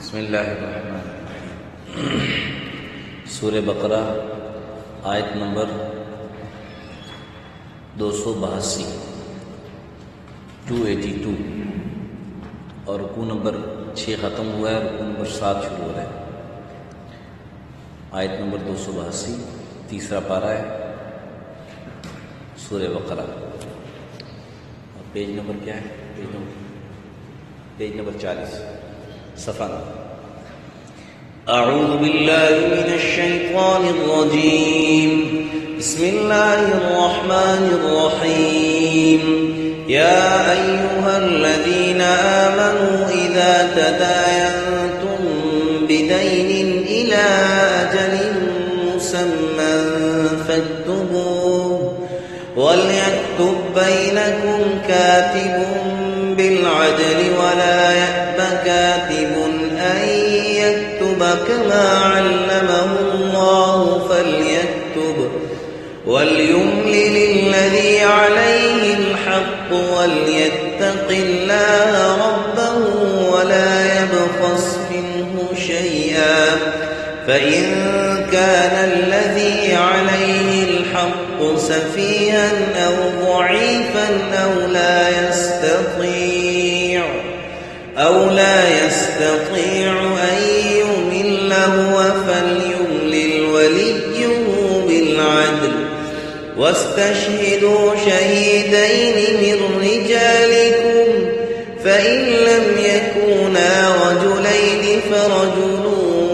بسم اللہ الرحمن الرحیم۔ سورہ بقرہ آیت نمبر 282 282 اور رکوع نمبر 6 ختم ہوا ہے، رکوع نمبر 7 شروع ہو رہا ہے۔ آیت نمبر 282 تیسرا پارہ ہے سورہ بقرہ، اور پیج نمبر کیا ہے؟ پیج نمبر 40 صفحہ نمبر۔ اعوذ باللہ من الشیطان الرجیم، بسم اللہ الرحمن الرحیم۔ یا ایہا الذین آمنوا اذا تداینتم بدین الى اجل مسمى فاکتبوه وليكتب بينكم كاتب بالعدل ولا يأب كاتب أن يكتب كما علمه الله فليكتب وليملل الذي عليه الحق وليتق الله ربه ولا يبخس منه شيئا فإن كان الذي عليه الحق سفيها أو ضعيفا أو لا يستطيع أن يمل هو فليملل وليه بالعدل واستشهدوا شهيدين من رجالكم فإن لم يكونا رجلين فرجل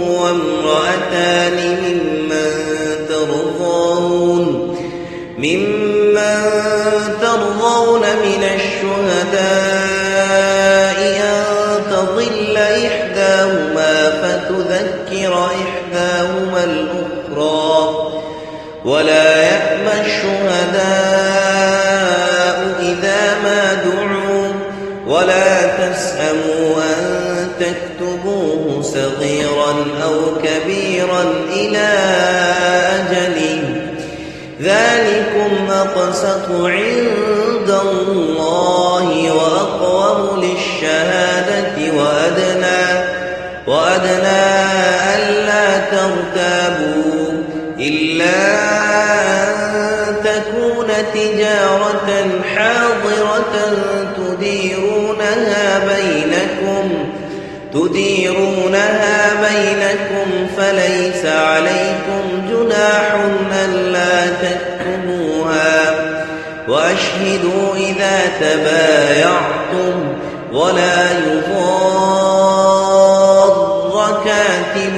وامرأتان ممن ترضون من الشهداء أن تضل إحداهما فتذكر إحداهما الأخرى ولا يأبى الشهداء إذا ما دعوا ولا تسأموا أن تكتبوه صغيرا أو كبيرا إلى أجله ذلكم أقسط عند الله وأقوم للشهادة وأدنى ألا ترتابوا إلا أن تكون تجارة حاضرة تديرونها بينكم فليس عليكم جناح ألا تكتبوها وأشهدوا إذا تبايعتم ولا يضار كاتب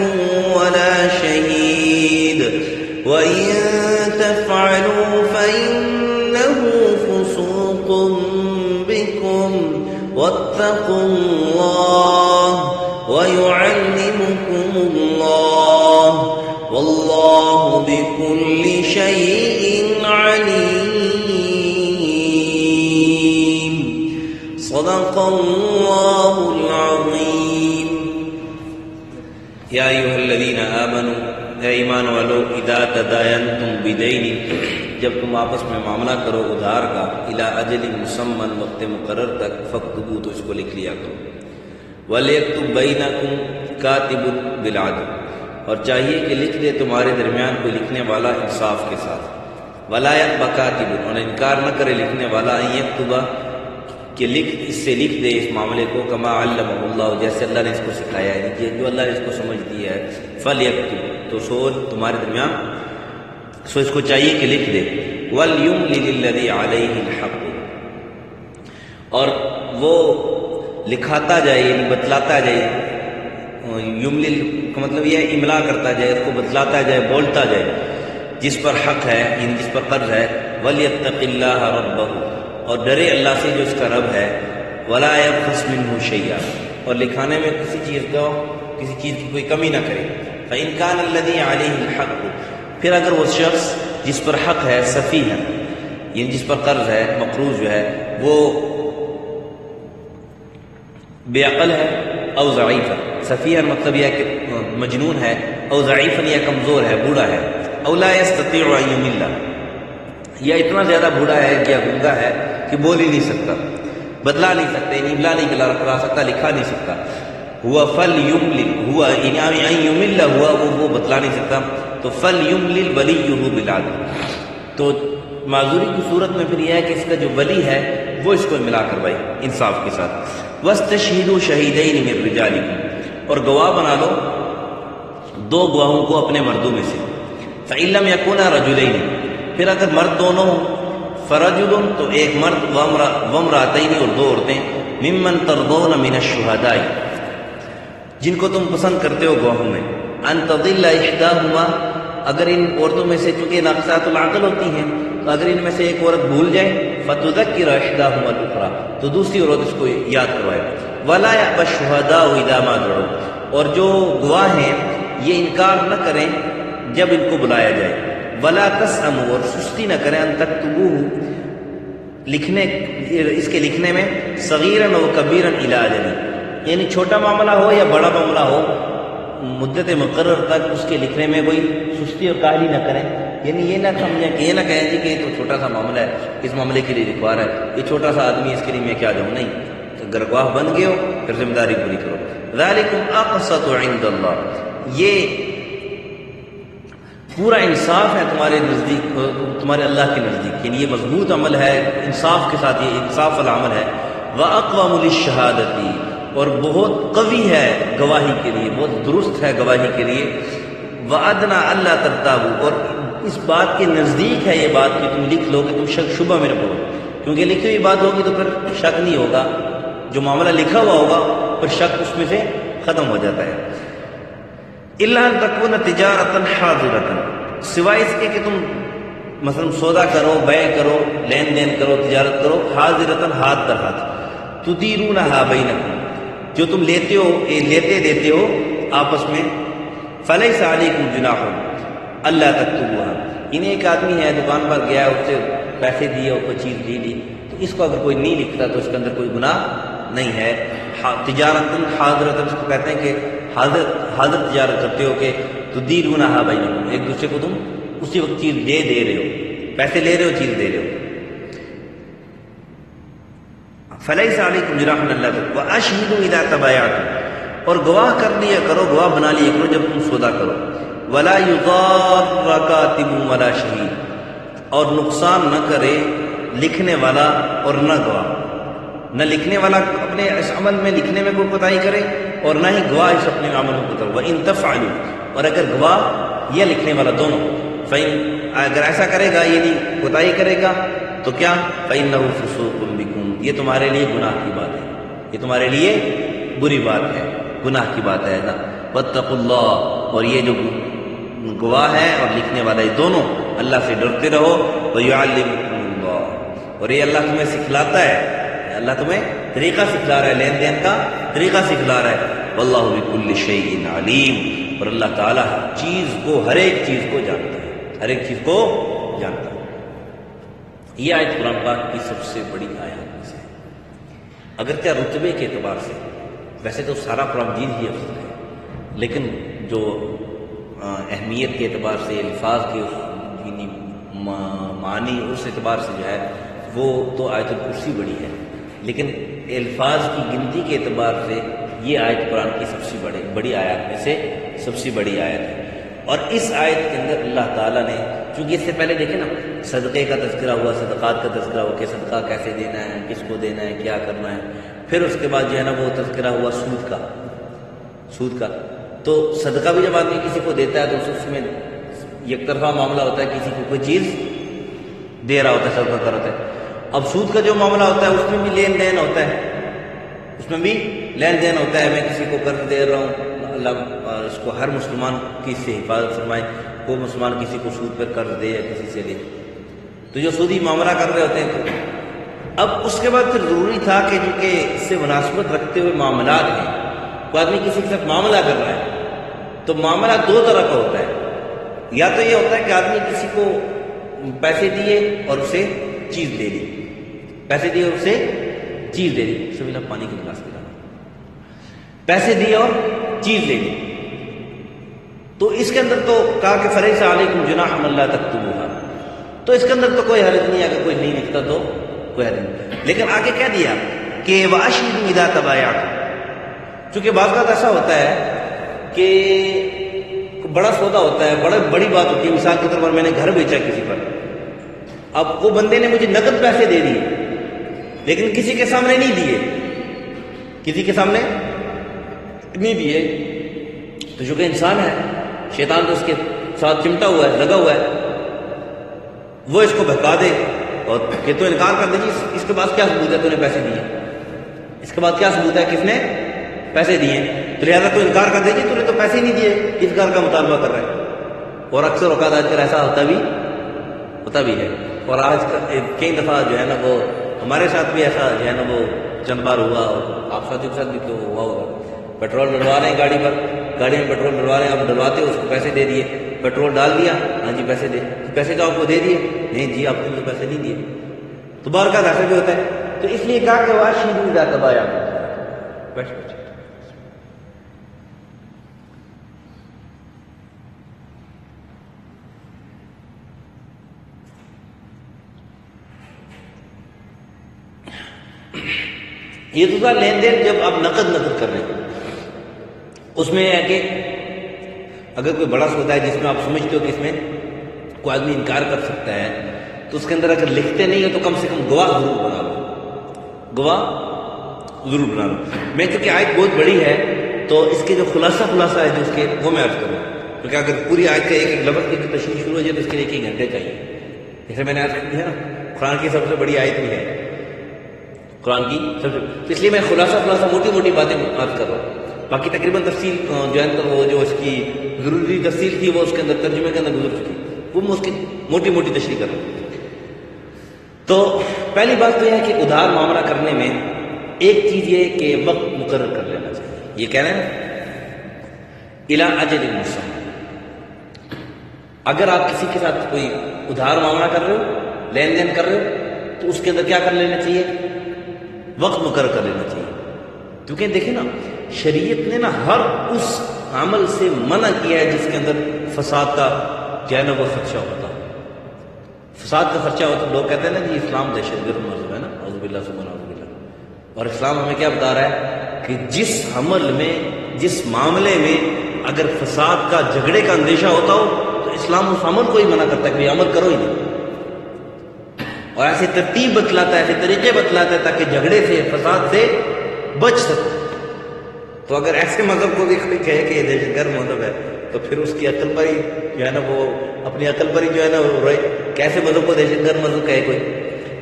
ولا شهيد وإن تفعلوا فإنه فسوق بكم واتقوا الله ويعلمكم الله والله بكل شيء عليم۔ صدق اللہ العظیم۔ یا ایھا الذین آمنوا، اے ایمان والو، اذا تداینتم بدین، جب تم آپس میں معاملہ کرو ادھار کا، الی اجل مسمى، وقت مقرر تک، فاکتبوا، تو اس کو لکھ لیا کرو، ولیکتب بینکم کاتب بالعدل، اور چاہیے کہ لکھ دے تمہارے درمیان کوئی لکھنے والا انصاف کے ساتھ، ولا یأبى کاتب، اور انکار نہ کرے لکھنے والا، ان یکتب، کہ اس سے لکھ دے اس معاملے کو، کما علمہ اللہ، جیسے اللہ نے اس کو سکھایا ہے، جو اللہ نے اس کو سمجھ دیا ہے، فلیکتب، تو سو تمہارے درمیان سو اس کو چاہیے کہ لکھ دے، ولیملل الذی علیہ الحق، اور وہ لکھاتا جائے، یعنی بتلاتا جائے، یملل کا مطلب یہ ہے املا کرتا جائے، اس کو بتلاتا جائے، بولتا جائے، جس پر حق ہے، یعنی جس پر قرض ہے، ولیتق اللہ ربہ، اور ڈرے اللہ سے جو اس کا رب ہے، ولا یبخس منہ شیئا، اور لکھانے میں کسی چیز کی کوئی کمی نہ کرے، فإن کان الذی علیہ الحق، پھر اگر وہ شخص جس پر حق ہے، سفیہ ہے، یعنی جس پر قرض ہے، مقروض جو ہے، وہ بے عقل ہے، او ضعیف ہے، سفیہ مطلب یہ ہے کہ مجنون ہے، او ضعیف یا کمزور ہے، بوڑھا ہے، او لا یستطیع ان یمل، یا اتنا زیادہ بوڑھا ہے یا گنگا ہے کہ بول ہی نہیں سکتا، بدلا نہیں سکتے، املا نہیں کرا سکتا، لکھا نہیں سکتا، ہوا فلیملل، ہوا یعنی یمل ہوا وہ بتلا نہیں سکتا، تو فلیملل ولیہ بالعدل، تو معذوری کی صورت میں پھر یہ ہے کہ اس کا جو ولی ہے وہ اس کو ملا کر بھائی انصاف کے ساتھ، واستشہدوا شہیدین من رجالکم، اور گواہ بنا لو دو گواہوں کو اپنے مردوں میں سے، فإن لم يكونا رجلین، پھر اگر مرد دونوں ہوں، فرجل تو ایک مرد، وامرأتین اور دو عورتیں، ممن ترضون من الشہداء جن کو تم پسند کرتے ہو گواہوں میں، ان تضل احداہما، اگر ان عورتوں میں سے چونکہ ناقصات العقل ہوتی ہیں تو اگر ان میں سے ایک عورت بھول جائے، فتذکر احداہما الاخری، تو دوسری عورت اس کو یاد کروائے، ولا یأبى الشہداء اذا ما دعوا، اور جو گواہ ہیں یہ انکار نہ کریں جب ان کو بلایا جائے، ولا تسأموا، اور سستی نہ کریں، ان تکتبوہ لکھنے اس کے لکھنے میں، صغیرا و کبیرا الی اجل، یعنی چھوٹا معاملہ ہو یا بڑا معاملہ ہو، مدت مقرر تک اس کے لکھنے میں کوئی سستی اور کاہلی نہ کریں، یعنی یہ نہ سمجھیں کہ یہ نہ کہیں جی کہ یہ تو چھوٹا سا معاملہ ہے، اس معاملے کے لیے لکھوا رہا ہے، یہ چھوٹا سا آدمی اس کے لیے میں کیا جاؤں، نہیں، اگر گواہ بن گئے ہو پھر ذمہ داری پوری کرو۔ ذالکم اقسط عند اللہ، یہ پورا انصاف ہے تمہارے نزدیک، تمہارے اللہ کے نزدیک، یعنی یہ مضبوط عمل ہے، انصاف کے ساتھ یہ انصاف والا عمل ہے، وَأَقْوَمُ لِلشَّهَادَةِ، اور بہت قوی ہے گواہی کے لیے، بہت درست ہے گواہی کے لیے، وَأَدْنَىٰ أَلَّا تَرْتَابُوا، اور اس بات کے نزدیک ہے یہ بات کہ تم لکھ لو کہ تم شک شبہ میں نہ پڑو، کیونکہ لکھی ہوئی بات ہوگی تو پھر شک نہیں ہوگا، جو معاملہ لکھا ہوا ہوگا پھر شک اس میں سے ختم ہو جاتا ہے۔ إِلَّا أَن تَكُونَ تِجَارَةً حَاضِرَةً، سوائے اس کے کہ تم مثلا سودا کرو، بیع کرو، لین دین کرو، تجارت کرو، حاضرۃ ہاتھ در ہاتھ، تدیرونھا بینکم، جو تم لیتے ہو لیتے دیتے ہو آپس میں، فلیس علیکم جناح الا تکتبوها، انہیں ایک آدمی ہے دکان پر گیا، اس سے پیسے دیے اور کوئی چیز لے لی، تو اس کو اگر کوئی نہیں لکھتا تو اس کے اندر کوئی گناہ نہیں ہے۔ تجارت حاضرۃ، اس کو کہتے ہیں کہ حاضر تجارت کرتے ہو کہ تدیرونھا بینکم، ایک دوسرے کو تم اسی وقت چیز دے رہے ہو، پیسے لے رہے ہو، چیز دے رہے ہو۔ فلیس علیکم جناح الا تکتبوا واشہدوا اذا تبایعتم، اور گواہ کر لیا کرو، گواہ بنا لیا کرو جب تم سودا کرو، ولا یضار کاتب ولا شہید، اور نقصان نہ کرے لکھنے والا اور نہ گواہ، نہ لکھنے والا اپنے اس عمل میں لکھنے میں کوئی کوتاہی کرے اور نہ ہی گواہ اس اپنے عمل میں کوتاہی، وَإِن تَفْعَلُوا، اور اگر گواہ یا لکھنے والا دونوں، فَإِن، اگر ایسا کرے گا یعنی کوتاہی کرے گا تو کیا، فَإِنَّهُ فُسُوقٌ بِكُمْ، یہ تمہارے لیے گناہ کی بات ہے، یہ تمہارے لیے بری بات ہے، گناہ کی بات ہے نا۔ وَاتَّقُوا اللَّهَ، اور یہ جو گواہ ہے اور لکھنے والا یہ دونوں اللہ سے ڈرتے رہو، وَيُعَلِّمُكُمُ اللَّهُ، اور یہ اللہ تمہیں سکھلاتا ہے، اللہ تمہیں طریقہ سکھلا رہا ہے، لین دین کا طریقہ سکھلا رہا ہے، وَاللَّهُ بِكُلِّ شَيْءٍ عَلِيمٌ، اور اللہ تعالیٰ ہر چیز کو، ہر ایک چیز کو جانتا ہے، ہر ایک چیز کو جانتا ہے۔ یہ آیت قرآن پاک کی سب سے بڑی آیات میں سے، اگرچہ رتبے کے اعتبار سے ویسے تو سارا قرآن مجید ہی افضل ہے، لیکن جو اہمیت کے اعتبار سے، الفاظ کے معنی، اس اعتبار سے جو ہے وہ تو آیت الکرسی بڑی ہے، لیکن الفاظ کی گنتی کے اعتبار سے یہ آیت قرآن کی سب سے بڑی آیات میں سے سب سے بڑی آیت ہے۔ اور اس آیت کے اندر اللہ تعالیٰ نے، چونکہ اس سے پہلے دیکھیں نا صدقے کا تذکرہ ہوا، صدقات کا تذکرہ ہوا کہ صدقہ کیسے دینا ہے، کس کو دینا ہے، کیا کرنا ہے، پھر اس کے بعد جو ہے نا وہ تذکرہ ہوا سود کا، تو صدقہ بھی جب آدمی کسی کو دیتا ہے تو اس میں یک طرفہ معاملہ ہوتا ہے، کسی کو کوئی چیز دے رہا ہوتا ہے، صدقہ کر ہوتا ہے۔ اب سود کا جو معاملہ ہوتا ہے اس میں بھی لین دین ہوتا ہے، اس میں بھی لین دین ہوتا ہے، میں کسی کو قرض دے رہا ہوں، اللہ اس کو ہر مسلمان کی سے حفاظت فرمائے، کوئی مسلمان کسی کو سود پر قرض دے یا کسی سے لے، تو جو سودی معاملہ کر رہے ہوتے ہیں۔ اب اس کے بعد پھر ضروری تھا کہ چونکہ اس سے مناسبت رکھتے ہوئے معاملات ہیں، کوئی آدمی کسی کے ساتھ معاملہ کر رہا ہے تو معاملہ دو طرح کا ہوتا ہے، یا تو یہ ہوتا ہے کہ آدمی کسی کو پیسے دیے اور اسے چیز دے دی، پیسے دیے اور اسے چیز دے دی، سبھی لوگ پانی کی گلاس پلانا، پیسے دیے اور چیز دے دی، تو اس کے اندر تو کہا کہ فلیس علیکم جناح الا تکتبوها، تو اس کے اندر تو کوئی حرج نہیں، اگر کوئی نہیں لکھتا تو کوئی حرج نہیں، لیکن آگے کہہ دیا کہ واشہدوا اذا تبایعتم، چونکہ بعض بات ایسا ہوتا ہے کہ بڑا سودا ہوتا ہے، بڑی بات ہوتی ہے، مثال کے طور پر میں نے گھر بیچا کسی پر، اب وہ بندے نے مجھے نقد پیسے دے دیے لیکن کسی کے سامنے نہیں دیے، کسی کے سامنے نہیں دیے، تو چونکہ انسان ہے، شیطان تو اس کے ساتھ چمٹا ہوا ہے، لگا ہوا ہے، وہ اس کو بہکا دے اور کہ تو انکار کر دے جی اس کے بعد کیا ثبوت ہے تو نے پیسے دیے، اس کے بعد کیا ثبوت ہے کس نے پیسے دیے، تو لہٰذا تو انکار کر دے جی تو نے تو پیسے نہیں دیے، کس گھر کا مطالبہ کر رہا ہے۔ اور اکثر اوقات آج کل ایسا ہوتا بھی ہے، اور آج کئی دفعہ جو ہے نا وہ ہمارے ساتھ بھی ایسا جو ہے نا وہ چند بار ہوا، اور آپ ساتھیوں کے ساتھ بھی تو ہوا ہوگا، پیٹرول ڈلوا رہے ہیں گاڑی پر، گاڑی میں پیٹرول ڈلوا رہے ہیں، آپ ڈلواتے اس کو پیسے دے دیے، پیٹرول ڈال دیا، ہاں جی پیسے دے، پیسے تو آپ کو دے دیے، نہیں جی آپ نے تو پیسے نہیں دیے، تو بار کا ایسا بھی ہوتا ہے، تو اس لیے کہا کہ واشہدوا ذا تباینوا، بیٹھ یہ دوسرا لین دین جب آپ نقد کر رہے ہیں، اس میں ہے کہ اگر کوئی بڑا سودا ہے جس میں آپ سمجھتے ہو کہ اس میں کوئی آدمی انکار کر سکتا ہے، تو اس کے اندر اگر لکھتے نہیں ہو تو کم سے کم گواہ ضرور بنا لو، میں چونکہ آیت بہت بڑی ہے تو اس کے جو خلاصہ ہے جو اس کے وہ میں عرض کروں، کیونکہ اگر پوری آیت کا ایک لفظ کی تشریح شروع ہو جائے تو اس کے لیے 1 گھنٹے چاہیے، جیسے میں نے عرض کیا نا قرآن کی سب سے بڑی آیت بھی ہے، قرآن کی تو اس لیے میں خلاصہ موٹی باتیں عرض کر رہا ہوں، باقی تقریباً تفصیل جو ہے وہ جو اس کی ضروری تفصیل تھی وہ اس کے اندر ترجمے کے اندر گزر چکی، وہ میں اس کی موٹی تشریح کر رہا ہوں۔ تو پہلی بات تو یہ ہے کہ ادھار معاملہ کرنے میں ایک چیز یہ کہ وقت مقرر کر لینا چاہیے، یہ کہہ رہے ہیں الی اجل مسمى، اگر آپ کسی کے ساتھ کوئی ادھار معاملہ کر رہے ہو، لین دین کر رہے ہو، تو اس کے اندر کیا کر لینا چاہیے، وقت مقرر کر لینا چاہیے، کیونکہ دیکھیں نا شریعت نے نا ہر اس عمل سے منع کیا ہے جس کے اندر فساد کا جو ہے نا وہ خدشہ ہوتا، فساد کا خدشہ ہوتا، لوگ کہتے ہیں نا جی اسلام دہشت گرد مذہب ہے نا، اعوذ باللہ ثم اعوذ باللہ، اور اسلام ہمیں کیا بتا رہا ہے کہ جس عمل میں جس معاملے میں اگر فساد کا جھگڑے کا اندیشہ ہوتا ہو تو اسلام اس عمل کو ہی منع کرتا ہے کہ عمل کرو ہی نہیں، اور ایسی ترتیب بتلاتا ہے، ایسے طریقے بتلاتا ہے تاکہ جھگڑے سے فساد سے بچ سکو۔ تو اگر ایسے مذہب کو بھی کوئی کہے کہ یہ دہشت گرد مذہب ہے تو پھر اس کی عقل پر ہی جو ہے نا وہ اپنی عقل پر ہی جو ہے نا وہ روئے، کیسے مذہب کو دہشت گرد مذہب کہے کوئی۔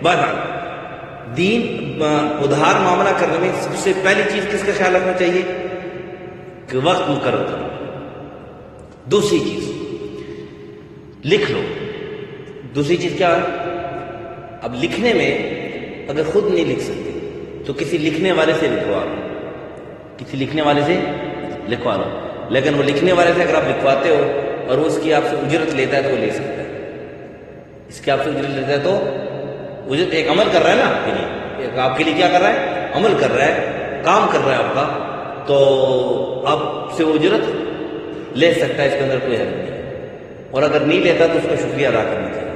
بہرحال دین ادھار معاملہ کرنے میں سب سے پہلی چیز کس کا خیال رکھنا چاہیے کہ وقت مقرر کرو، دوسری چیز لکھ لو، دوسری چیز کیا ہے، اب لکھنے میں اگر خود نہیں لکھ سکتے تو کسی لکھنے والے سے لکھوا لو، کسی لکھنے والے سے لکھوا لو، لیکن وہ لکھنے والے سے اگر آپ لکھواتے ہو اور وہ اس کی آپ سے اجرت لیتا ہے تو وہ لے سکتا ہے، اس کی آپ سے اجرت لیتا ہے تو اجرت ایک عمل کر رہا ہے نا آپ کے لیے، آپ کے لیے کیا کر رہا ہے، عمل کر رہا ہے، کام کر رہا ہے آپ کا، تو آپ سے وہ اجرت لے سکتا ہے، اس کے اندر کوئی حرج نہیں ہے، اور اگر نہیں لیتا تو اس کا شکریہ ادا کرنا چاہیے۔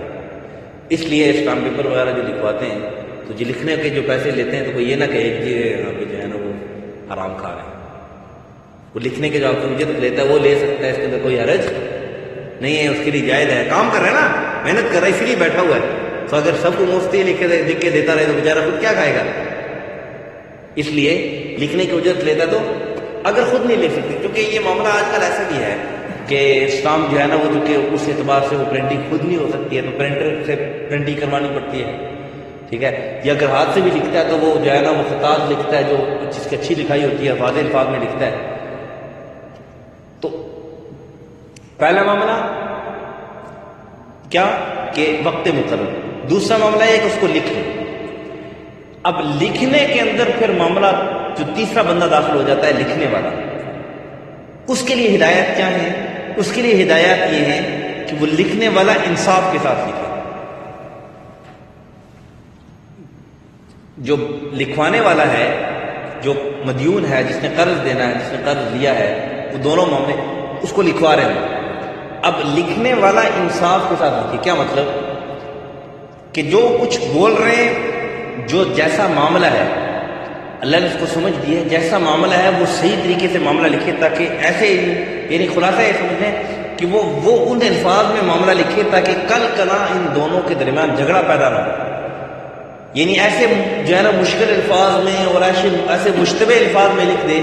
اس لیے اسٹامپ پیپر وغیرہ جو لکھواتے ہیں تو جو لکھنے کے جو پیسے لیتے ہیں تو کوئی یہ نہ کہے کہ یہاں پہ جو ہے نا وہ حرام کھا رہے ہیں، وہ لکھنے کے جو آپ کو اجرت لیتا ہے وہ لے سکتا ہے، اس کے اندر کوئی حرج نہیں ہے، اس کے لیے جائز ہے، کام کر رہا ہے نا، محنت کر رہا ہے، اسی لیے بیٹھا ہوا ہے، تو اگر سب کو مفتی لکھ کے دیتا رہے تو بیچارہ خود کیا کھائے گا، اس لیے لکھنے کی اجرت لیتا تو اگر خود نہیں لکھ سکتے، کیونکہ یہ معاملہ آج کل ایسا بھی ہے کہ اسٹامپ جو ہے نا وہ چونکہ اس اعتبار سے وہ پرنٹنگ خود نہیں ہو سکتی ہے تو پرنٹر سے پرنٹنگ کروانی پڑتی ہے، ٹھیک ہے، یا اگر ہاتھ سے بھی لکھتا ہے تو وہ جو ہے نا وہ خطاط لکھتا ہے جو جس کی اچھی لکھائی ہوتی ہے، واضح الفاظ میں لکھتا ہے۔ تو پہلا معاملہ کیا کہ وقت مقرر، دوسرا معاملہ ہے کہ اس کو لکھ لو۔ اب لکھنے کے اندر پھر معاملہ جو تیسرا بندہ داخل ہو جاتا ہے لکھنے والا، اس کے لیے ہدایت کیا ہے، اس کے لیے ہدایت یہ ہے کہ وہ لکھنے والا انصاف کے ساتھ لکھے، جو لکھوانے والا ہے، جو مدیون ہے، جس نے قرض دینا ہے، جس نے قرض لیا ہے، وہ دونوں معاملے اس کو لکھوا رہے ہیں۔ اب لکھنے والا انصاف کے ساتھ لکھے، کیا مطلب کہ جو کچھ بول رہے ہیں، جو جیسا معاملہ ہے، اللہ نے اس کو سمجھ دی ہے، جیسا معاملہ ہے وہ صحیح طریقے سے معاملہ لکھے، تاکہ ایسے یعنی خلاصہ یہ سمجھ لیں کہ وہ ان الفاظ میں معاملہ لکھے تاکہ کل کلا ان دونوں کے درمیان جھگڑا پیدا نہ ہو. یعنی ایسے جو ہے نا مشکل الفاظ میں اور ایسے مشتبہ الفاظ میں لکھ دے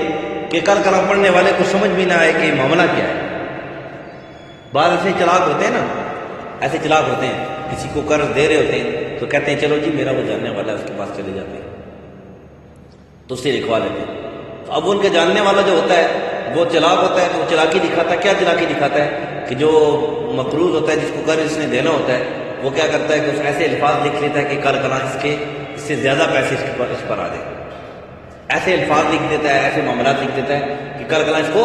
کہ کل کلا پڑھنے والے کو سمجھ بھی نہ آئے کہ معاملہ کیا ہے. بعض ایسے چلاک ہوتے ہیں نا، ایسے چلاک ہوتے ہیں، کسی کو قرض دے رہے ہوتے ہیں تو کہتے ہیں چلو جی میرا وہ جاننے والا ہے اس کے پاس چلے جاتے ہیں تو اس سے لکھوا لیتے ہیں. تو اب ان کے جاننے والا جو ہوتا ہے وہ چلاک ہوتا ہے تو وہ چلاکی دکھاتا ہے. کیا چلاکی دکھاتا ہے کہ جو مقروض ہوتا ہے جس کو قرض اس نے دینا ہوتا ہے وہ کیا کرتا ہے کہ اس ایسے الفاظ لکھ لیتا ہے کہ کل کلا اس سے زیادہ پیسے اس پر آ جائیں. ایسے الفاظ لکھ دیتا ہے، ایسے معاملات لکھ دیتا ہے کہ کل کلا اس کو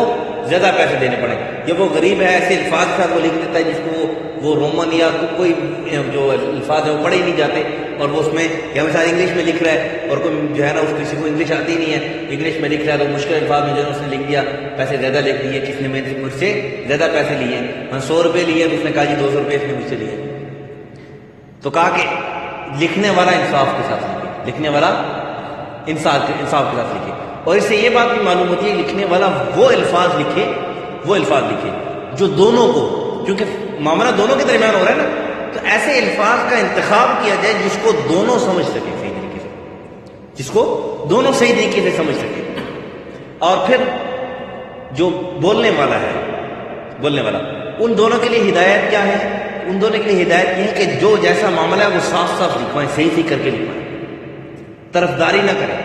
زیادہ پیسے دینے پڑیں. جب وہ غریب ہے ایسے الفاظ کے ساتھ وہ لکھ دیتا ہے جس کو وہ رومن یا کوئی جو الفاظ ہے وہ پڑھے ہی نہیں جاتے، اور وہ اس میں یا مثال انگلش میں لکھ رہا ہے اور کوئی جو ہے نا اس کسی کو انگلش آتی نہیں ہے، انگلش میں لکھ رہا ہے تو مشکل الفاظ میں جو ہے اس نے لکھ دیا پیسے زیادہ لکھ دیے. کس نے مجھ سے زیادہ پیسے لیے، 100 روپے لیے تو اس نے کہا جی 200 روپے اس نے مجھ سے لیے. تو کہا کہ لکھنے والا انصاف کے ساتھ لکھے، لکھنے والا انصاف کے ساتھ لکھے. اور اس سے یہ بات بھی معلوم ہوتی ہے لکھنے والا وہ الفاظ لکھے جو دونوں کو، کیونکہ معاملہ دونوں کے درمیان ہو رہا ہے نا، تو ایسے الفاظ کا انتخاب کیا جائے جس کو دونوں سمجھ سکیں صحیح طریقے سے، جس کو دونوں صحیح طریقے سے سمجھ سکیں. اور پھر جو بولنے والا ان دونوں کے لیے ہدایت کیا ہے؟ ان دونوں کے لیے ہدایت یہ ہے کہ جو جیسا معاملہ ہے وہ صاف صاف لکھوائیں، صحیح کر کے لکھوائیں، طرفداری نہ کریں.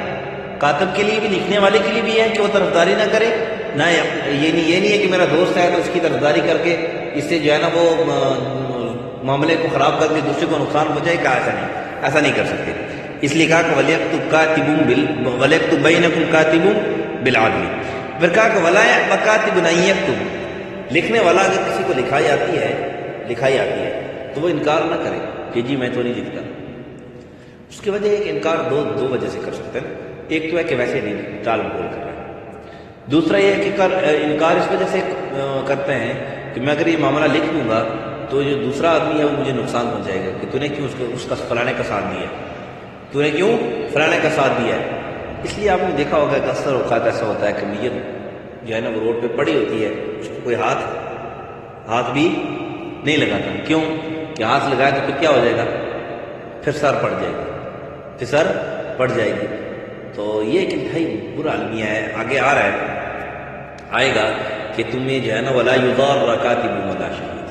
کاتب کے لیے بھی، لکھنے والے کے لیے بھی ہے کہ وہ طرفداری نہ کرے. نہ یہ نہیں ہے کہ میرا دوست ہے تو اس کی طرفداری کر کے اس سے جو ہے نا وہ معاملے کو خراب کر کے دوسرے کو نقصان پہنچائے. کہا ایسا نہیں کر سکتے. اس لیے کہا کہ وَلْيَكْتُبْ بَيْنَكُمْ كَاتِبٌ بِالْعَدْلِ. پھر کہا کہ وَلَا يَأْبَ كَاتِبٌ أَن يَكْتُبَ. لکھنے والا اگر کسی کو لکھائی آتی ہے تو وہ انکار نہ کرے کہ جی میں تو نہیں لکھتا. اس کی وجہ ہے کہ انکار دو وجہ سے کر سکتے ہیں. ایک تو ہے کہ ویسے نہیں ٹال مٹول کر رہا ہے. دوسرا یہ ہے کہ انکار اس وجہ سے کرتے ہیں کہ میں اگر یہ معاملہ لکھ دوں گا تو جو دوسرا آدمی ہے وہ مجھے نقصان پہنچائے گا کہ تو نے کیوں اس کا فلانے کا ساتھ دیا ہے. اس لیے آپ نے دیکھا ہوگا کہ اکثر اوقات ایسا ہوتا ہے کہ میت جو ہے نا وہ روڈ پہ پڑی ہوتی ہے، اس کو کوئی ہاتھ بھی نہیں لگاتا. کیوں کہ ہاتھ لگائے تو پھر کیا ہو جائے گا؟ پھر سر پڑ جائے گی. تو یہ ایک انتہائی برا المیہ ہے. آگے آئے گا کہ تمہیں جو ہے نا وَلَا يُضَارَّ كَاتِبٌ وَلَا شَهِيدٌ.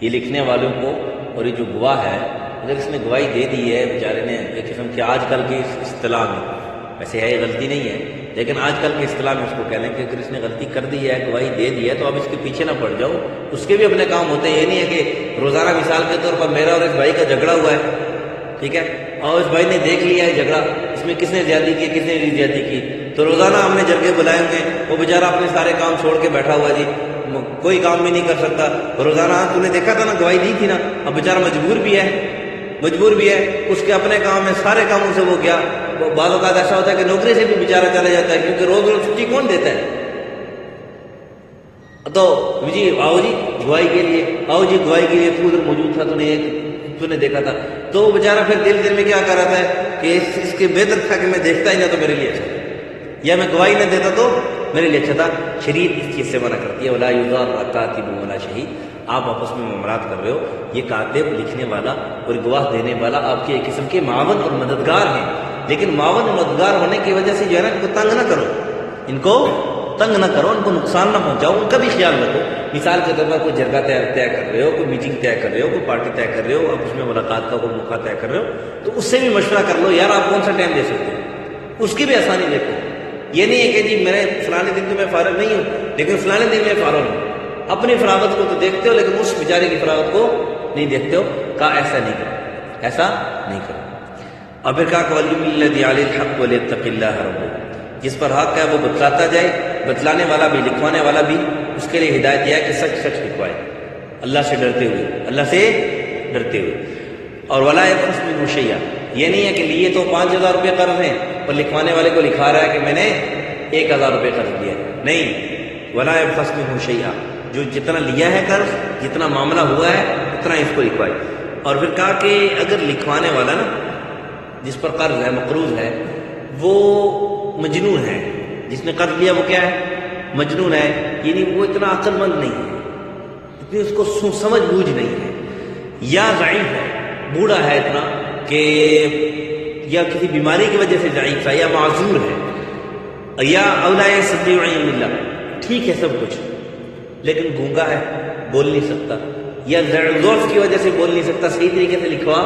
یہ لکھنے والوں کو اور یہ جو گواہ ہے اگر اس نے گواہی دے دی ہے بیچارے نے ایک قسم کی آج کل کی اصطلاح میں، ویسے ہے یہ غلطی نہیں ہے لیکن آج کل کی اصطلاح میں اس کو کہہ لیں کہ اگر اس نے غلطی کر دی ہے، گواہی دے دی ہے تو اب اس کے پیچھے نہ پڑ جاؤ. اس کے بھی اپنے کام ہوتے ہیں. یہ نہیں ہے کہ روزانہ مثال کے طور پر میرا اور اس بھائی کا جھگڑا ہوا ہے، ٹھیک ہے، اور اس بھائی نے دیکھ لیا ہے جھگڑا، اس میں کس نے زیادتی کی کس نے نہیں زیادتی کی، تو روزانہ ہم نے جرگے بلائے ہوئے ہیں. وہ بیچارہ اپنے سارے کام چھوڑ کے بیٹھا ہوا جی، کوئی کام بھی نہیں کر سکتا. روزانہ تو نے دیکھا تھا نا گواہی دی تھی نا، اب بیچارہ مجبور بھی ہے. اس کے اپنے کام میں سارے کاموں سے وہ کیا، بعض اوقات ایسا ہوتا ہے کہ نوکری سے بھی بیچارہ چلا جاتا ہے کیونکہ روز چھٹی کون دیتا ہے. تو جی آؤ جی گواہی کے لیے تو ادھر موجود تھا، تو نے دیکھا تھا. تو وہ بیچارہ پھر دل میں کیا کر رہا تھا کہ اس کے بہتر تھا کہ میں دیکھتا ہی نہ تو میرے لیے اچھا تھا، یا میں گواہی نہ دیتا تو میرے لیے اچھا تھا. شریعت اس چیز سے منع کرتی ہے وَلَا يُضَارَّ كَاتِبٌ وَلَا شَهِيدٌ. آپ آپس میں معاملات کر رہے ہو، یہ کاتب لکھنے والا اور گواہ دینے والا آپ کے ایک قسم کے معاون اور مددگار ہیں، لیکن معاون اور مددگار ہونے کی وجہ سے جو ہے نا ان کو تنگ نہ کرو، ان کو نقصان نہ پہنچاؤ، ان کا بھی خیال رکھو. مثال کے طور پر کوئی جرگہ طے کر رہے ہو، کوئی میٹنگ طے کر رہے ہو، کوئی پارٹی طے کر رہے ہو، آپ اس میں ملاقات کا کوئی موقع طے کر رہے ہو تو اس سے بھی مشورہ کر لو، یار آپ کون سا ٹائم دے سکتے ہو، اس کی بھی آسانی دیکھو. یہ نہیں ہے کہ جی میرے فلانے دن تو میں فارغ نہیں ہوں لیکن فلانے دن میں فارغ ہوں. اپنی فراغت کو تو دیکھتے ہو لیکن اس بیچارے کی فراغت کو نہیں دیکھتے ہو. کہا ایسا نہیں کرو. اور پھر کہا کہ وَلْيُمْلِلْ الَّذِي عَلَيْهِ الْحَقُّ وَلْيَتَّقِ اللَّهَ رَبَّهُ. جس پر حق ہے وہ بتلاتا جائے، بتلانے والا بھی لکھوانے والا بھی، اس کے لیے ہدایت یہ ہے کہ سچ لکھوائے اللہ سے ڈرتے ہوئے. اور وَلَا يَبْخَسْ مِنْهُ شَيْئًا. یہ نہیں ہے کہ لیے تو 5,000 روپے قرض ہیں اور لکھوانے والے کو لکھا رہا ہے کہ میں نے 1,000 روپے قرض دیا. نہیں، وَلَا يَبْخَسْ مِنْهُ شَيْئًا. جو جتنا لیا ہے قرض، جتنا معاملہ ہوا ہے اتنا اس کو لکھوائے. اور پھر کہا کہ اگر لکھوانے والا نا جس پر قرض ہے، مقروض ہے، وہ مجنون ہے، جس نے قتل کیا وہ کیا ہے؟ مجنون ہے، یعنی وہ اتنا عقل مند نہیں ہے، اتنی اس کو سمجھ بوجھ نہیں ہے، یا ضعیف ہے، بوڑھا ہے اتنا کہ یا کسی بیماری کی وجہ سے ضعیف ہے، یا معذور ہے، یا اولا یستطیع ان اللہ، ٹھیک ہے سب کچھ، لیکن گونگا ہے، بول نہیں سکتا، یا ضعف کی وجہ سے بول نہیں سکتا صحیح طریقے سے لکھوا،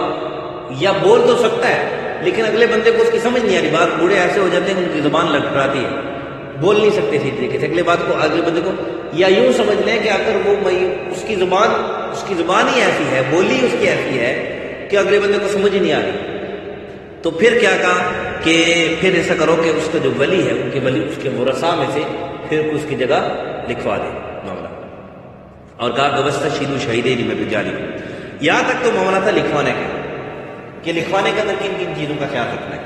یا بول تو سکتا ہے لیکن اگلے بندے کو اس کی سمجھ نہیں آ رہی بات، بوڑھے ایسے ہو جاتے ہیں ان کی زبان لڑکھڑاتی ہے، بول نہیں سکتے صحیح طریقے سے اگلے بندے کو، یا یوں سمجھ لیں کہ اگر وہ اس کی زبان ہی ایسی ہے، بولی اس کی ایسی ہے کہ اگلے بندے کو سمجھ ہی نہیں آ رہی، تو پھر کیا کہا کہ پھر ایسا کرو کہ اس کا جو ولی ہے ان کے ولی اس کے ورثاء میں سے پھر اس کی جگہ لکھوا دے معاملہ، اور کہا وَاسْتَشْهِدُوا شَهِيدَيْنِ مِن رِجَالِكُمْ، یہاں تک تو معاملہ تھا لکھوانے کا، کہ لکھوانے کے اندر کن کن چیزوں کا خیال رکھنا ہے،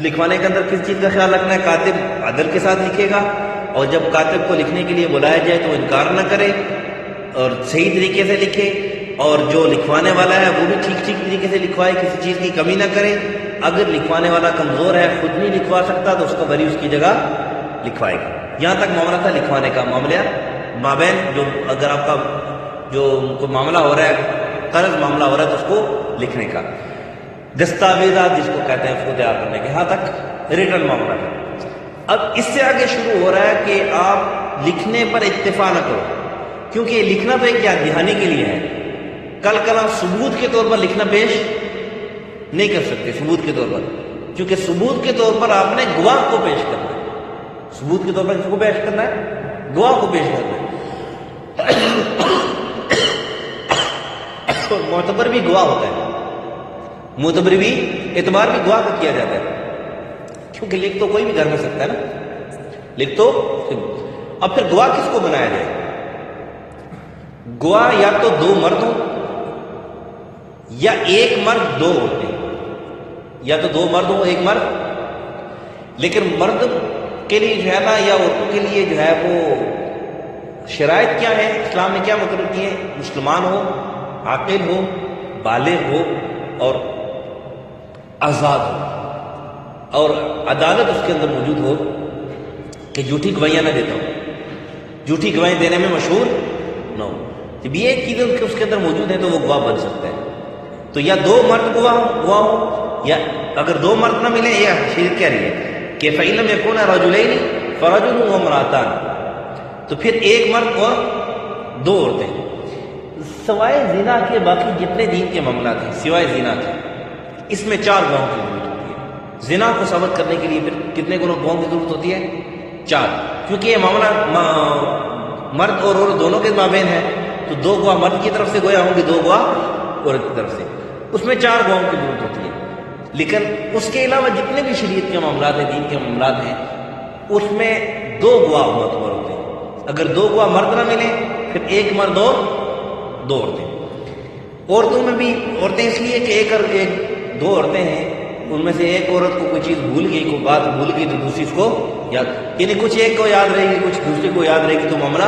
لکھوانے کے اندر کس چیز کا خیال رکھنا ہے؟ کاتب عدل کے ساتھ لکھے گا، اور جب کاتب کو لکھنے کے لیے بلایا جائے تو انکار نہ کرے اور صحیح طریقے سے لکھے، اور جو لکھوانے والا ہے وہ بھی ٹھیک طریقے سے لکھوائے، کسی چیز کی کمی نہ کرے، اگر لکھوانے والا کمزور ہے خود نہیں لکھوا سکتا تو اس کا ولی اس کی جگہ لکھوائے گا، یہاں تک معاملہ تھا لکھوانے کا، معاملہ مابین جو اگر آپ کا جو کوئی معاملہ ہو رہا ہے قرض معاملہ ہو رہا ہے تو اس کو لکھنے کا، دستاویزات جس کو کہتے ہیں اس کو تیار کرنے کے، یہاں تک ریٹرن معاملہ ہے۔ اب اس سے آگے شروع ہو رہا ہے کہ آپ لکھنے پر اکتفا نہ کرو، کیونکہ یہ لکھنا تو ایک یاد دہانی کے لیے ہے، کل آپ ثبوت کے طور پر لکھنا پیش نہیں کر سکتے، ثبوت کے طور پر، کیونکہ ثبوت کے طور پر آپ نے گواہ کو پیش کرنا ہے، ثبوت کے طور پر کس کو پیش کرنا ہے؟ گواہ کو پیش کرنا ہے، اور معتبر بھی گواہ ہوتا ہے، معتبر بھی اعتبار بھی گواہ کا کیا جاتا ہے، کیونکہ لکھ تو کوئی بھی گھر میں سکتا ہے نا، لکھ تو، اب پھر گواہ کس کو بنایا جائے؟ گواہ یا تو دو مرد ہوں یا ایک مرد دو عورتیں، یا تو دو مرد ہوں ایک مرد، لیکن مرد کے لیے جو ہے نا یا عورتوں کے لیے جو ہے وہ شرائط کیا ہے، اسلام نے کیا مقرر کی ہے؟ مسلمان ہو، عاقل ہو، بالغ ہو اور آزاد ہو، اور عدالت اس کے اندر موجود ہو کہ جھوٹی گواہیاں نہ دیتا ہو، جھوٹی گواہی دینے میں مشہور نہ ہو، جب یہ ایک چیزیں اس کے اندر موجود ہیں تو وہ گواہ بن سکتا ہے، تو یا دو مرد گواہ ہو، یا اگر دو مرد نہ ملے، یا شریعت کیا رہی ہے کہ فَإِن لَمْ يَكُونَا رَجُلَيْنِ فَرَجُلٌ وَامْرَأَتَانِ، تو پھر ایک مرد اور دو عورتیں، سوائے زنا کے باقی جتنے دین کے معاملات ہیں سوائے زنا کے، اس میں 4 گواہوں کی ضرورت ہوتی ہے، زنا کو ثابت کرنے کے لیے پھر کتنے گواہوں کی ضرورت ہوتی ہے؟ 4، کیونکہ یہ معاملہ مرد اور عورت دونوں کے مابین ہے، تو 2 گواہ مرد کی طرف سے گویا ہوں گے، 2 گواہ عورت کی طرف سے، اس میں 4 گواہوں کی ضرورت ہوتی ہے، لیکن اس کے علاوہ جتنے بھی شریعت کے معاملات ہیں، دین کے معاملات ہیں، اس میں 2 گواہ معتبر ہوتے ہیں، اگر 2 گواہ مرد نہ ملیں پھر ایک مرد اور 2 عورتیں، عورتوں میں بھی عورتیں اس لیے کہ ایک 2 عورتیں ہیں، ان میں سے ایک عورت کو کوئی چیز بھول گئی، کوئی بات بھول گئی تو دوسری اس کو یاد، یعنی کچھ ایک کو یاد رہے گی کچھ دوسرے کو یاد رہے گی تو معاملہ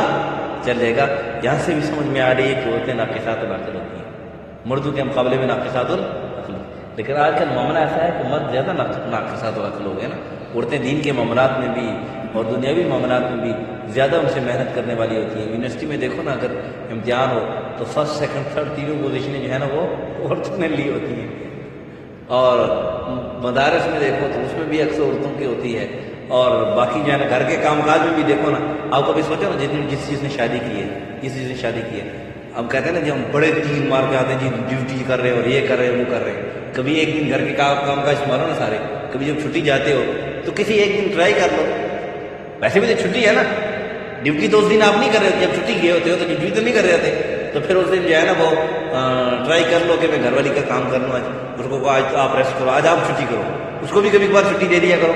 چل جائے گا، یہاں سے بھی سمجھ میں آ رہی ہے کہ عورتیں ناقصات العقل ہوتی ہیں، مردوں کے مقابلے میں ناقصات العقل، لیکن آج کل معاملہ ایسا ہے کہ مرد زیادہ ناقصات العقل ہو گئے نا، عورتیں دین کے معاملات میں بھی اور دنیاوی معاملات میں بھی زیادہ ان سے محنت کرنے والی ہوتی ہیں، یونیورسٹی میں دیکھو نا اگر امتحان ہو تو فرسٹ سیکنڈ تھرڈ تینوں پوزیشنیں جو ہے نا وہ عورتوں نے لی ہوتی ہیں، اور مدارس میں دیکھو تو اس میں بھی اکثر عورتوں کی ہوتی ہے، اور باقی جو ہے نا گھر کے کام کاج میں بھی دیکھو نا، آپ کبھی سوچو نا جس چیز نے شادی کی ہے، اب کہتے ہیں نا جب ہم بڑے تین مار کے آتے ہیں جی ڈیوٹی کر رہے ہیں اور یہ کر رہے ہیں وہ کر رہے ہیں، کبھی ایک دن گھر کے کام کاج مارو نا سارے، کبھی جب چھٹی جاتے ہو تو کسی ایک دن ٹرائی کر لو، ویسے بھی تو چھٹی ہے نا، ڈیوٹی تو اس دن آپ نہیں کر رہے ہوتے، جب چھٹی گئے ہوتے ہو تو ڈیوٹی تو نہیں کر رہے ہوتے، تو پھر اس دن جو ہے نا وہ ٹرائی کر لو کہ میں گھر والی کا کام کر لوں، آج اس کو آج آپ ریسٹ کرو، آج آپ چھٹی کرو، اس کو بھی کبھی کبھار چھٹی دے دیا کرو،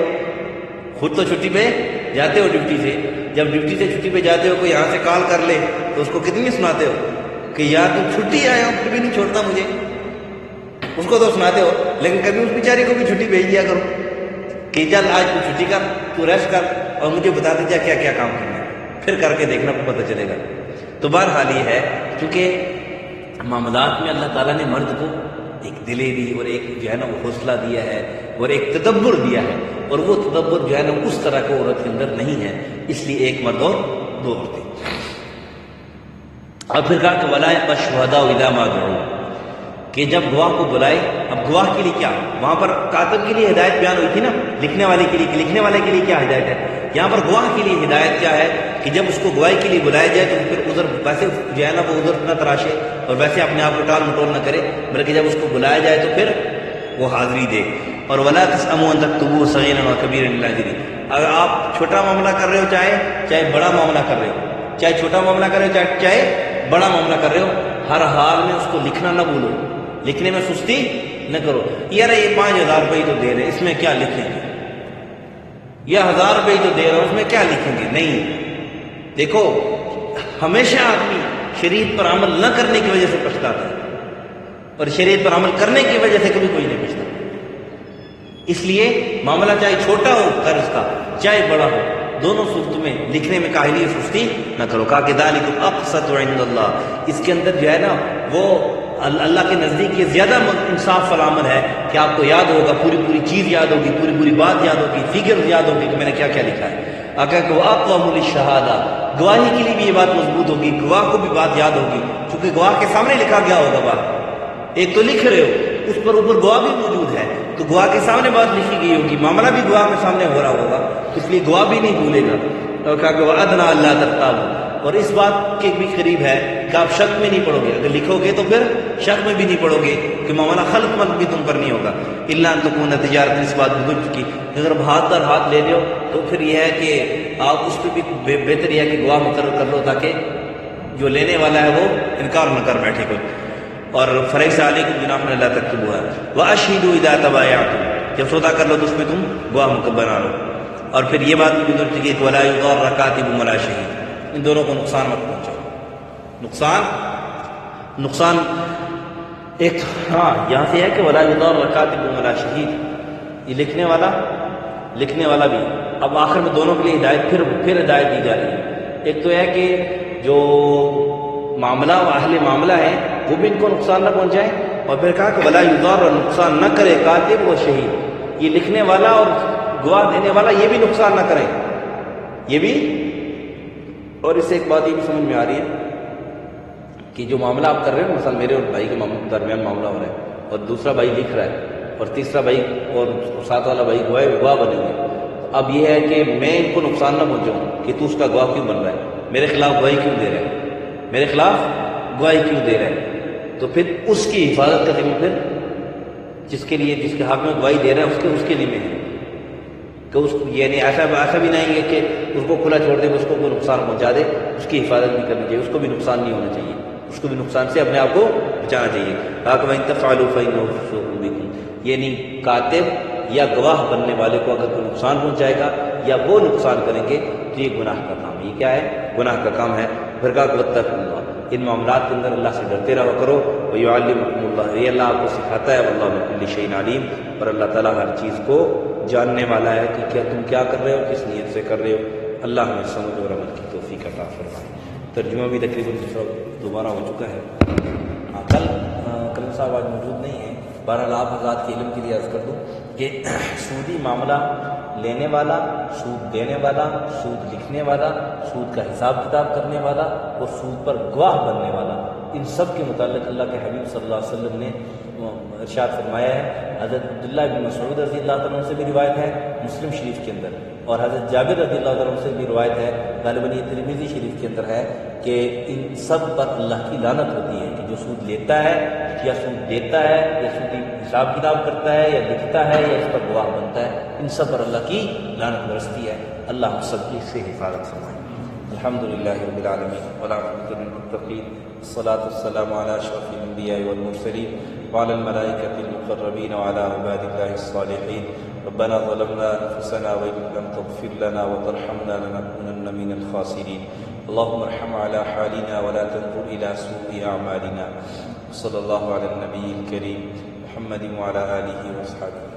خود تو چھٹی پہ جاتے ہو ڈیوٹی سے، جب ڈیوٹی سے چھٹی پہ جاتے ہو کوئی یہاں سے کال کر لے تو اس کو کتنی سناتے ہو کہ یار تم چھٹی آیا ہو پھر بھی نہیں چھوڑتا مجھے، اس کو تو سناتے ہو، لیکن کبھی اس بیچارے کو بھی چھٹی بھیج دیا کرو کہ چل آج تو چھٹی کر، تو ریسٹ کر اور مجھے بتا دیجیے کیا کیا کام کرنا ہے، پھر کر کے دیکھنا پتہ چلے گا۔ تو بہرحال یہ ہے کیونکہ معاملات میں اللہ تعالیٰ نے مرد کو ایک دلیری اور ایک جو ہے نا وہ حوصلہ دیا ہے اور ایک تدبر دیا ہے، اور وہ تدبر جو ہے نا اس طرح کو عورت کے اندر نہیں ہے، اس لیے ایک مرد اور دو عورتیں۔ اور پھر کہا کہ وَلَا يَأْبَ الشُّهَدَاءُ إِذَا مَا دُعُوا، کہ جب گواہ کو بلائے، اب گواہ کے لیے کیا، وہاں پر کاتب کے لیے ہدایت بیان ہوئی تھی نا، لکھنے والے کے لیے، کہ لکھنے والے کے لیے کیا ہدایت ہے، یہاں پر گواہ کے لیے ہدایت کیا ہے کہ جب اس کو گواہی کے لیے بلایا جائے تو پھر عذر ویسے جو ہے نا وہ عذر نہ تراشے اور ویسے اپنے آپ کو ٹال مٹول نہ کرے، بلکہ جب اس کو بلایا جائے تو پھر وہ حاضری دے۔ اور وَلَا تَسْأَمُوا أَن تَكْتُبُوهُ صَغِيرًا وَكَبِيرًا إِلَّا أَجْلِهِ، اگر آپ چھوٹا معاملہ کر رہے ہو، چاہے بڑا معاملہ کر رہے ہو، چاہے چھوٹا معاملہ کر رہے ہو، چاہے بڑا معاملہ کر رہے ہو، ہر حال میں اس کو لکھنا نہ بھولو، لکھنے میں سستی نہ کرو۔ یار یہ 5000 روپئے تو دے رہے، اس میں کیا لکھیں گے، یا 1000 روپئے تو دے رہے ہو، اس میں کیا لکھیں گے، نہیں۔ دیکھو ہمیشہ آدمی شریعت پر عمل نہ کرنے کی وجہ سے پچھتاتا ہے، اور شریعت پر عمل کرنے کی وجہ سے کبھی کوئی نہیں پچھتا۔ اس لیے معاملہ چاہے چھوٹا ہو قرض کا، چاہے بڑا ہو، دونوں صورتوں میں لکھنے میں کاہلی سستی نہ کرو۔ کہا کہ ذالکم اقسط عند اللہ، اس کے اندر جو ہے نا وہ اللہ کے نزدیک یہ زیادہ انصاف والا عمل ہے کہ آپ کو یاد ہوگا، پوری چیز یاد ہوگی، پوری بات یاد ہوگی، فگر یاد ہوگی کہ میں نے کیا کیا لکھا ہے۔ آقا کہ واقوم للشہادہ، گواہی کے لیے بھی یہ بات مضبوط ہوگی، گواہ کو بھی بات یاد ہوگی، چونکہ گواہ کے سامنے لکھا گیا ہوگا بات، ایک تو لکھ رہے ہو، اس پر اوپر گواہ بھی موجود ہے، تو گواہ کے سامنے بات لکھی گئی ہوگی، معاملہ بھی گواہ کے سامنے ہو رہا ہوگا، اس لیے گواہ بھی نہیں بھولے گا۔ اور کہا کہ وَأَدْنَىٰ أَلَّا تَرْتَابُوا، اور اس بات کے بھی قریب ہے کہ آپ شک میں نہیں پڑو گے، اگر لکھو گے تو پھر شک میں بھی نہیں پڑو گے کہ معاملہ خلط ملط بھی تم پر نہیں ہوگا۔ إِلَّا أَن تَكُونَ تِجَارَةً، اس بات بزرگ کی، اگر ہاتھ در ہاتھ لے لو تو پھر یہ ہے کہ آپ اس پہ بھی بہتر یہ ہے کہ گواہ مقرر کر لو تاکہ جو لینے والا ہے وہ انکار نہ کر بیٹھے کوئی۔ اور فَلَيْسَ عَلَيْكُمْ جُنَاحٌ أَلَّا تَكْتُبُوهَا وَأَشْهِدُوا إِذَا تَبَايَعْتُمْ، جب سودا کر لو تو اس میں تم گواہ بنا لو۔ اور پھر یہ بات بھی بزرگ کی کہ وَلَا يُضَارَّ كَاتِبٌ وَلَا شَهِيدٌ، ان دونوں کو نقصان مت پہنچاؤ۔ نقصان ایک ہاں یہاں سے ہے کہ وَلَا يُضَارَّ كَاتِبٌ وَلَا شَهِيدٌ، یہ لکھنے والا بھی، اب آخر میں دونوں کے لیے ہدایت پھر ہدایت دی جا رہی ہے۔ ایک تو ہے کہ جو معاملہ و اہل معاملہ ہے وہ بھی ان کو نقصان نہ پہنچائے، اور پھر کہا کہ ولا یضار، اور نقصان نہ کرے کاتب و شہید، یہ لکھنے والا اور گواہ دینے والا یہ بھی نقصان نہ کریں، یہ بھی۔ اور اس سے ایک بات یہ بھی سمجھ میں آ رہی ہے کہ جو معاملہ آپ کر رہے ہیں، مثلا میرے اور بھائی کے درمیان معاملہ ہو رہا ہے اور دوسرا بھائی لکھ رہا ہے اور تیسرا بھائی اور ساتھ والا بھائی گواہ بنے ہوئے، اب یہ ہے کہ میں ان کو نقصان نہ پہنچاؤں کہ تو اس کا گواہ کیوں بن رہا ہے، میرے خلاف گواہی کیوں دے رہا ہے، میرے خلاف گواہی کیوں دے رہا ہے، تو پھر اس کی حفاظت کا ذمہ پھر جس کے حق میں گواہی دے رہا ہے اس کے لیے ہے کہ اس یعنی ایسا بھی نہیں ہے کہ اس کو کھلا چھوڑ دے، اس کو کوئی نقصان پہنچا دے، اس کی حفاظت بھی کرنی چاہیے، اس کو بھی نقصان نہیں ہونا چاہیے، اس کو بھی نقصان سے اپنے آپ کو بچانا چاہیے۔ وَإِن تَفْعَلُوا فَإِنَّهُ فُسُوقٌ بِكُمْ، یعنی کاتب یا گواہ بننے والے کو اگر کوئی نقصان پہنچائے گا یا وہ نقصان کریں گے تو یہ گناہ کا کام ہے۔ یہ کیا ہے؟ گناہ کا کام ہے۔ پھر کہا کہ وَاتَّقُوا اللَّهَ، ان معاملات کے اندر اللہ سے ڈرتے رہا کرو، وَيُعَلِّمُكُمُ اللَّهُ، یہ اللہ آپ کو سکھاتا ہے، وَاللَّهُ بِكُلِّ شَيْءٍ عَلِيمٌ، اور اللہ تعالیٰ ہر چیز کو جاننے والا ہے کہ کیا تم کیا کر رہے ہو، کس نیت سے کر رہے ہو۔ اللہ ہمیں سمجھ اور عمل کی توفیق عطا فرمائے۔ ترجمہ بھی تقریباً دوبارہ ہو چکا ہے۔ کل کریم صاحب آج موجود نہیں ہیں، بہرحال آپ حضرات کے علم کے لیے عرض کر دوں کہ سودی معاملہ لینے والا، سود دینے والا، سود لکھنے والا، سود کا حساب کتاب کرنے والا اور سود پر گواہ بننے والا، ان سب کے متعلق اللہ کے حبیب صلی اللہ علیہ وسلم نے ارشاد فرمایا ہے۔ حضرت عبداللہ بن مسعود رضی اللہ تعالیٰ عنہ سے بھی روایت ہے مسلم شریف کے اندر، اور حضرت جابر رضی اللہ تعالیٰ عنہ سے بھی روایت ہے، غالباً یہ ترمذی شریف کے اندر ہے، کہ ان سب پر اللہ کی لعنت ہوتی ہے کہ جو سود لیتا ہے یا سود دیتا ہے یا سودی حساب کتاب کرتا ہے یا لکھتا ہے یا اس پر گواہ بنتا ہے، ان سب پر اللہ کی لعنت برستی ہے۔ اللہ ہم سب کی سے حفاظت فرمائے۔ الحمدللہ رب العالمین والعاقبۃ للمتقین، والصلاۃ والسلام علی اشرف الانبیاء والمرسلین وعلی الملائکۃ المقربین وعلی عباد اللہ الصالحین۔ ربنا ظلمنا انفسنا وان لم تغفر لنا وترحمنا لنكونن من الخاسرین۔ اللهم ارحم على حالنا ولا تنظر الى سوء اعمالنا۔ صلی اللہ علی النبی الکریم محمد وعلی آلہ واصحابہ۔